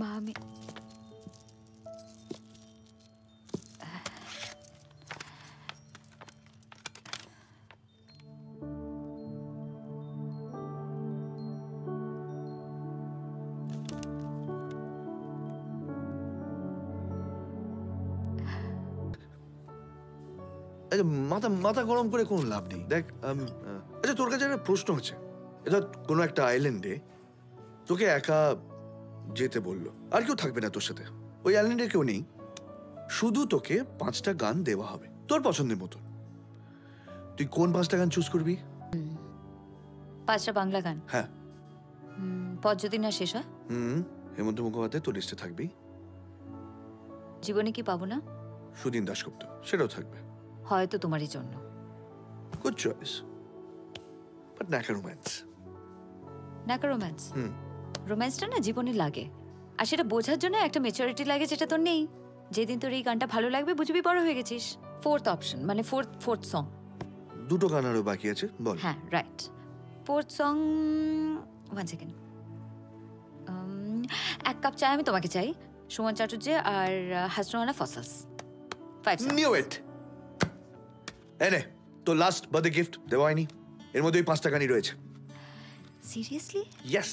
মা আমি আচ্ছা মাথা মাথা গরম করে কোনো লাভ নেই। দেখ আচ্ছা তোর কাছে একটা প্রশ্ন আছে, এটা কোনো একটা আইল্যান্ডে তোকে একা যেতে বললো, আর কেউ থাকবে না তোর সাথে, ওই আইল্যান্ডে কেউ নেই, শুধু তোকে 5টা গান দেওয়া হবে তোর পছন্দের মতো। তুই কোন 5টা গান চুজ করবি? 5টা বাংলা গান। হ্যাঁ। পথ যদি না শেষ হয়? হেমন্ত মুখোপাধ্যায় তোর লিস্টে থাকবেই। জীবনে কি পাবো না? সুদিন দাশগুপ্ত, সেটাও থাকবে। হয়তো তোমারই জন্য। গুড চয়েস, বাট ন্যাকা রোম্যান্স। ন্যাকা রোম্যান্স? রোম্যান্সটা না জীবনে লাগে, আর সেটা বোঝার জন্য একটা ম্যাচুরিটি লাগে যেটা তোর নেই। যেদিন তোর এই গানটা ভালো লাগবে বুঝবি বড় হয়ে গেছিস। 4th অপশন মানে ফোর্থ সং। 2টো গান আরো বাকি আছে, বল। হ্যাঁ রাইট, 4th সং। 1 সেকেন্ড। এক কাপ চা আমি তোমাকে চাই, সুমন চাটুর্য আর হাসনানা ফসলস। 5 songs. Knew it. এনে তো লাস্ট বার্থডে গিফট দেওয়া হয়নি, এর মধ্যে ওই 5টা গানই রয়েছে। সিরিয়াসলি? ইয়েস।